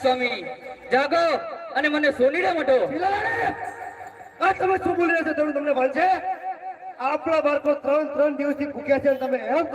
સ્વામી જાગો અને મને સોનીડે મટો. આ તમે શું બોલી રહ્યા છો? તમને ભાન છે? આપણા બાળકો 3 દિવસથી ભૂખ્યા છે. તમે એમ